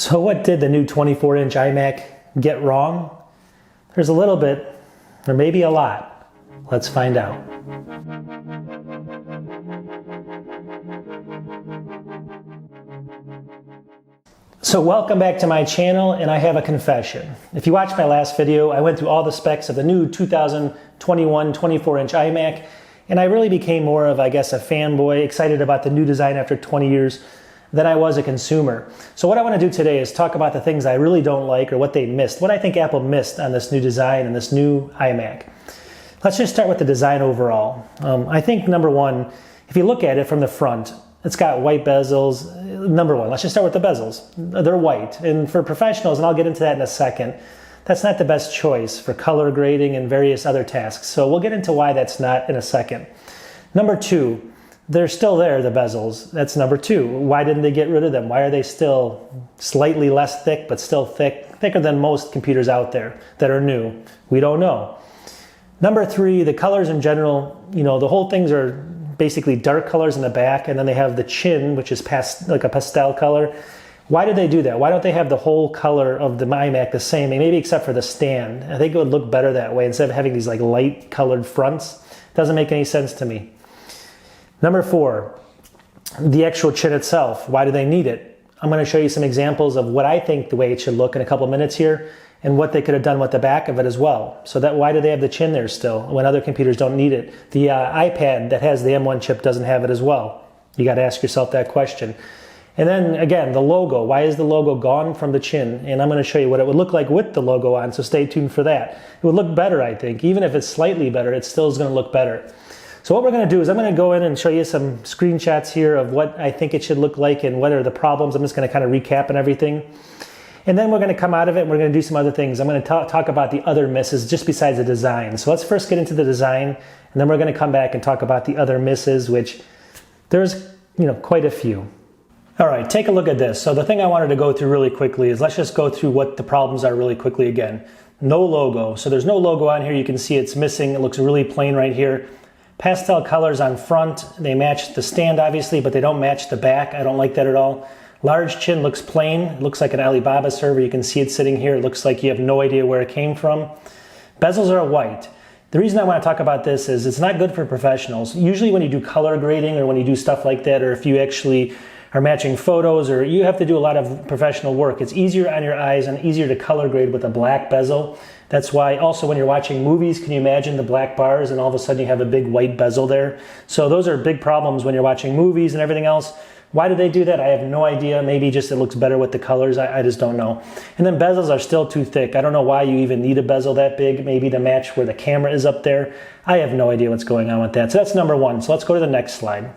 So what did the new 24-inch iMac get wrong? There's a little bit, or maybe a lot. Let's find out. So welcome back to my channel, and I have a confession. If you watched my last video, I went through all the specs of the new 2021 24-inch iMac, and I really became more of, I guess, a fanboy, excited about the new design after 20 years than I was a consumer. So what I want to do today is talk about the things I really don't like or what they missed, what I think Apple missed on this new design and this new iMac. Let's just start with the design overall. I think number one, if you look at it from the front, it's got white bezels. Number one, let's just start with the bezels. They're white, and for professionals, and I'll get into that in a second, that's not the best choice for color grading and various other tasks. So we'll get into why that's not in a second. Number two, they're still there, the bezels. That's number two. Why didn't they get rid of them? Why are they still slightly less thick, but still thicker than most computers out there that are new? We don't know. Number three, the colors in general, the whole things are basically dark colors in the back, and then they have the chin, which is like a pastel color. Why did they do that? Why don't they have the whole color of the iMac the same, maybe except for the stand? I think it would look better that way instead of having these like light colored fronts. Doesn't make any sense to me. Number four, the actual chin itself. Why do they need it? I'm going to show you some examples of what I think the way it should look in a couple minutes here, and what they could have done with the back of it as well. So that why do they have the chin there still when other computers don't need it? The iPad that has the M1 chip doesn't have it as well. You got to ask yourself that question. And then again, the logo. Why is the logo gone from the chin? And I'm going to show you what it would look like with the logo on, so stay tuned for that. It would look better, I think. Even if it's slightly better, it still is going to look better. So what we're going to do is I'm going to go in and show you some screenshots here of what I think it should look like and what are the problems. I'm just going to kind of recap and everything. And then we're going to come out of it and we're going to do some other things. I'm going to talk about the other misses just besides the design. So let's first get into the design, and then we're going to come back and talk about the other misses, which there's quite a few. All right, take a look at this. So the thing I wanted to go through really quickly is let's just go through what the problems are really quickly again. No logo. So there's no logo on here. You can see it's missing. It looks really plain right here. Pastel colors on front. They match the stand obviously, but they don't match the back. I don't like that at all. Large chin looks plain. It looks like an Alibaba server. You can see it sitting here. It looks like you have no idea where it came from. Bezels are white. The reason I want to talk about this is it's not good for professionals. Usually when you do color grading or when you do stuff like that, or if you actually are matching photos, or you have to do a lot of professional work, it's easier on your eyes and easier to color grade with a black bezel. That's why also when you're watching movies, can you imagine the black bars and all of a sudden you have a big white bezel there? So those are big problems when you're watching movies and everything else. Why do they do that? I have no idea. Maybe just it looks better with the colors. I just don't know. And then bezels are still too thick. I don't know why you even need a bezel that big, maybe to match where the camera is up there. I have no idea what's going on with that. So that's number one. So let's go to the next slide.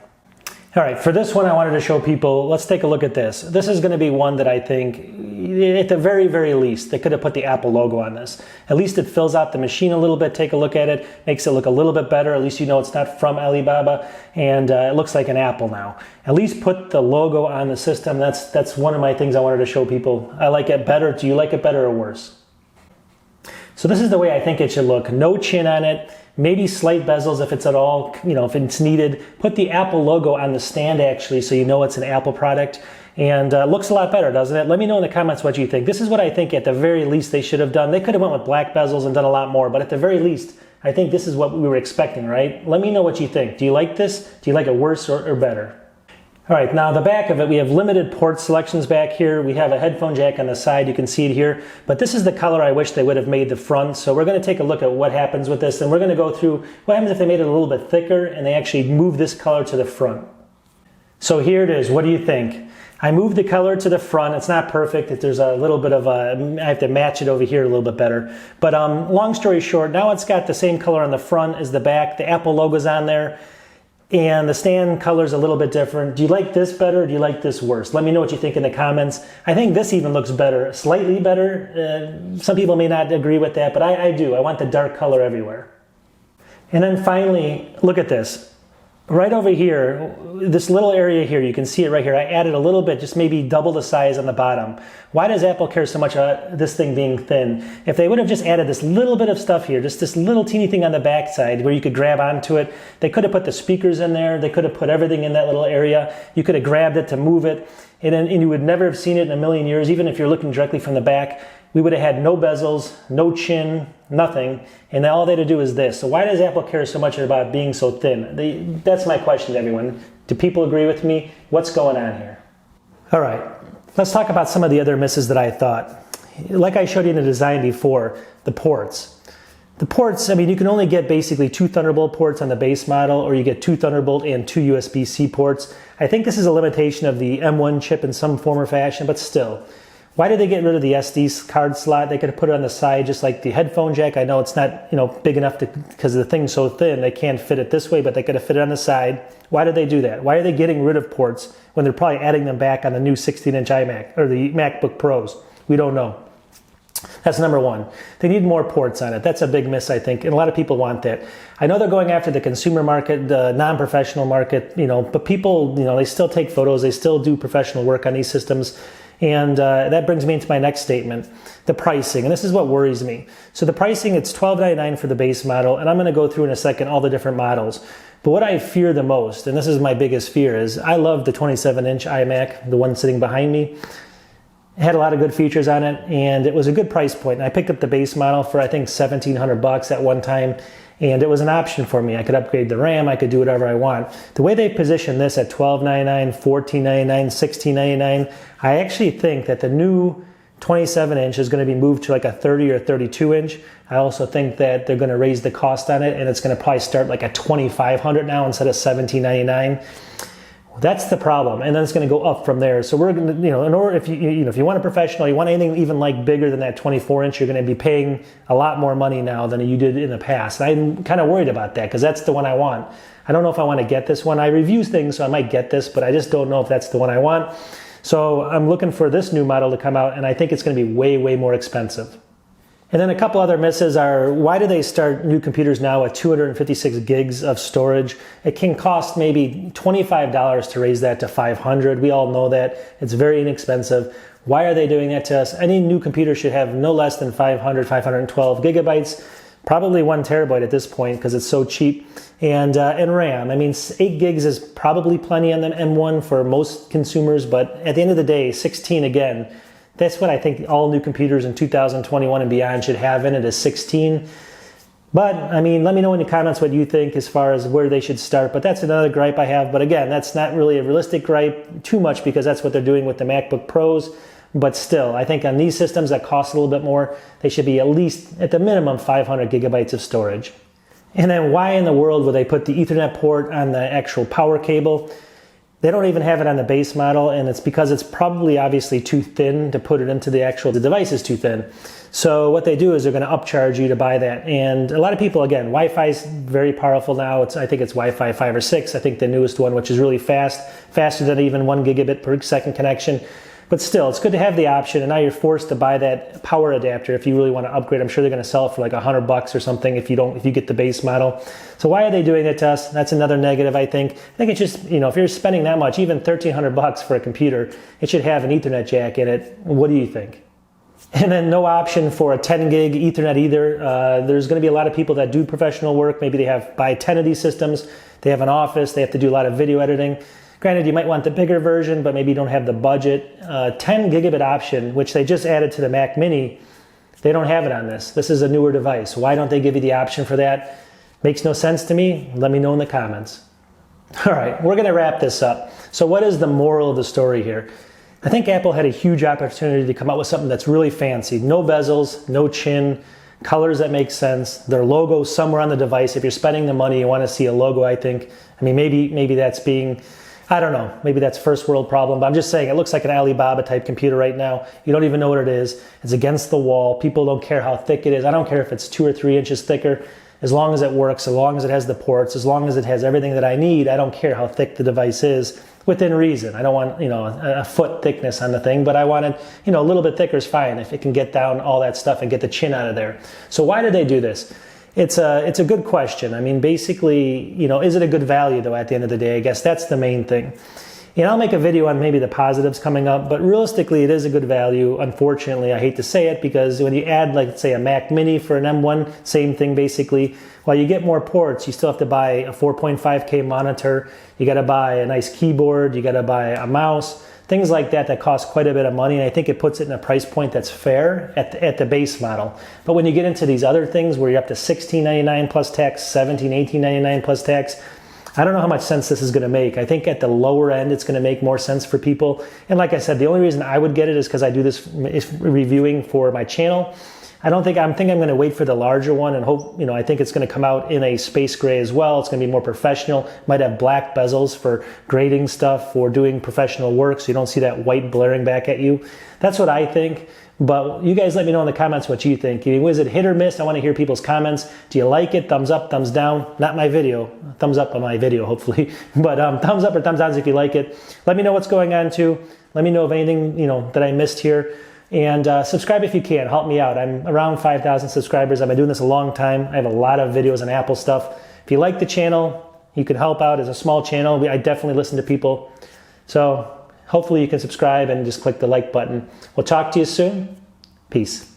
All right, for this one I wanted to show people, let's take a look at this. This is going to be one that I think, at the very, very least, they could have put the Apple logo on this. At least it fills out the machine a little bit. Take a look at it. Makes it look a little bit better. At least you know it's not from Alibaba, and it looks like an Apple now. At least put the logo on the system. That's one of my things I wanted to show people. I like it better. Do you like it better or worse? So this is the way I think it should look. No chin on it. Maybe slight bezels if it's at all, if it's needed. Put the Apple logo on the stand actually so you know it's an Apple product. And looks a lot better, doesn't it? Let me know in the comments what you think. This is what I think at the very least they should have done. They could have went with black bezels and done a lot more, but at the very least, I think this is what we were expecting, right? Let me know what you think. Do you like this? Do you like it worse or better? All right, now the back of it, we have limited port selections back here. We have a headphone jack on the side, you can see it here. But this is the color I wish they would have made the front. So we're gonna take a look at what happens with this, and we're gonna go through what happens if they made it a little bit thicker and they actually move this color to the front. So here it is, what do you think? I moved the color to the front. It's not perfect. There's a little bit of I have to match it over here a little bit better. But long story short, now it's got the same color on the front as the back. The Apple logo's on there. And the stand color's a little bit different. Do you like this better or do you like this worse? Let me know what you think in the comments. I think this even looks better, slightly better. Some people may not agree with that, but I do. I want the dark color everywhere. And then finally, look at this. Right over here, this little area here, you can see it right here. I added a little bit, just maybe double the size on the bottom. Why does Apple care so much about this thing being thin? If they would have just added this little bit of stuff here, just this little teeny thing on the back side where you could grab onto it, they could have put the speakers in there. They could have put everything in that little area. You could have grabbed it to move it. and you would never have seen it in a million years, even if you're looking directly from the back. We would have had no bezels, no chin, nothing, and all they had to do is this. So why does Apple care so much about being so thin? That's my question to everyone. Do people agree with me? What's going on here? All right, let's talk about some of the other misses that I thought. Like I showed you in the design before, the ports. The ports, I mean, you can only get basically 2 Thunderbolt ports on the base model, or you get 2 Thunderbolt and 2 USB-C ports. I think this is a limitation of the M1 chip in some form or fashion, but still. Why did they get rid of the SD card slot? They could have put it on the side just like the headphone jack. I know it's not, big enough because the thing's so thin, they can't fit it this way, but they could have fit it on the side. Why did they do that? Why are they getting rid of ports when they're probably adding them back on the new 16-inch iMac or the MacBook Pros? We don't know. That's number one. They need more ports on it. That's a big miss, I think, and a lot of people want that. I know they're going after the consumer market, the non-professional market, but people, they still take photos, they still do professional work on these systems. And that brings me into my next statement, the pricing. And this is what worries me. So the pricing, it's $12.99 for the base model, and I'm going to go through in a second all the different models. But what I fear the most, and this is my biggest fear, is I love the 27-inch iMac, the one sitting behind me. It had a lot of good features on it, and it was a good price point. And I picked up the base model for, I think, $1,700 at one time. And it was an option for me. I could upgrade the RAM, I could do whatever I want. The way they position this at $12.99, $14.99, $16.99, I actually think that the new 27-inch is going to be moved to like a 30 or 32-inch. I also think that they're going to raise the cost on it, and it's going to probably start like at $2,500 now instead of $1,799. That's the problem, and then it's going to go up from there. So we're going to, in order, if you want a professional, you want anything even like bigger than that 24-inch, you're going to be paying a lot more money now than you did in the past. And I'm kind of worried about that because that's the one I want. I don't know if I want to get this one. I review things, so I might get this, but I just don't know if that's the one I want. So I'm looking for this new model to come out, and I think it's going to be way, way more expensive. And then a couple other misses are, why do they start new computers now at 256 gigs of storage? It can cost maybe $25 to raise that to $500. We all know that. It's very inexpensive. Why are they doing that to us? Any new computer should have no less than 512 gigabytes, probably 1 terabyte at this point because it's so cheap. And RAM, I mean, 8 gigs is probably plenty on the M1 for most consumers, but at the end of the day, 16 again, that's what I think all new computers in 2021 and beyond should have in it, is 16. But, I mean, let me know in the comments what you think as far as where they should start. But that's another gripe I have. But again, that's not really a realistic gripe too much because that's what they're doing with the MacBook Pros. But still, I think on these systems that cost a little bit more, they should be at least, at the minimum, 500 gigabytes of storage. And then why in the world would they put the Ethernet port on the actual power cable? They don't even have it on the base model, and it's because it's probably obviously too thin to put it into the device is too thin. So what they do is they're going to upcharge you to buy that. And a lot of people, again, Wi-Fi is very powerful now. I think it's Wi-Fi 5 or 6. I think the newest one, which is really fast, faster than even 1 gigabit per second connection. But still, it's good to have the option, and now you're forced to buy that power adapter if you really want to upgrade. I'm sure they're going to sell it for like $100 or something if you get the base model. So why are they doing that to us? That's another negative, I think. I think it's just, if you're spending that much, even $1,300 for a computer, it should have an Ethernet jack in it. What do you think? And then no option for a 10 gig Ethernet either. There's going to be a lot of people that do professional work. Maybe they buy 10 of these systems. They have an office. They have to do a lot of video editing. Granted, you might want the bigger version, but maybe you don't have the budget. 10 gigabit option, which they just added to the Mac Mini, they don't have it on this. This is a newer device. Why don't they give you the option for that? Makes no sense to me. Let me know in the comments. All right, we're going to wrap this up. So what is the moral of the story here? I think Apple had a huge opportunity to come out with something that's really fancy. No bezels, no chin, colors that make sense, their logo somewhere on the device. If you're spending the money, you want to see a logo, I think. I mean, maybe that's being... I don't know, maybe that's first world problem, but I'm just saying it looks like an Alibaba type computer right now. You don't even know what it is. It's against the wall. People don't care how thick it is. I don't care if it's 2 or 3 inches thicker. As long as it works, as long as it has the ports, as long as it has everything that I need, I don't care how thick the device is within reason. I don't want, a foot thickness on the thing, but I want it, a little bit thicker is fine if it can get down all that stuff and get the chin out of there. So why did they do this? It's a good question. I mean, basically, is it a good value though at the end of the day? I guess that's the main thing. I'll make a video on maybe the positives coming up, but realistically, it is a good value. Unfortunately, I hate to say it because when you add, like, say, a Mac Mini for an M1, same thing basically. While you get more ports, you still have to buy a 4.5K monitor. You got to buy a nice keyboard. You got to buy a mouse. things like that that cost quite a bit of money, and I think it puts it in a price point that's fair at the base model. But when you get into these other things where you're up to $16.99 plus tax, $18.99 plus tax, I don't know how much sense this is going to make. I think at the lower end, it's going to make more sense for people. And like I said, the only reason I would get it is because I do this reviewing for my channel. I think I'm going to wait for the larger one and hope, I think it's going to come out in a space gray as well. It's going to be more professional. Might have black bezels for grading stuff or doing professional work so you don't see that white blaring back at you. That's what I think. But you guys let me know in the comments what you think. Was it hit or miss? I want to hear people's comments. Do you like it? Thumbs up, thumbs down. Not my video. Thumbs up on my video, hopefully. But thumbs up or thumbs down if you like it. Let me know what's going on too. Let me know of anything that I missed here. And subscribe if you can. Help me out. I'm around 5,000 subscribers. I've been doing this a long time. I have a lot of videos on Apple stuff. If you like the channel, you can help out. It's a small channel. I definitely listen to people. So hopefully you can subscribe and just click the like button. We'll talk to you soon. Peace.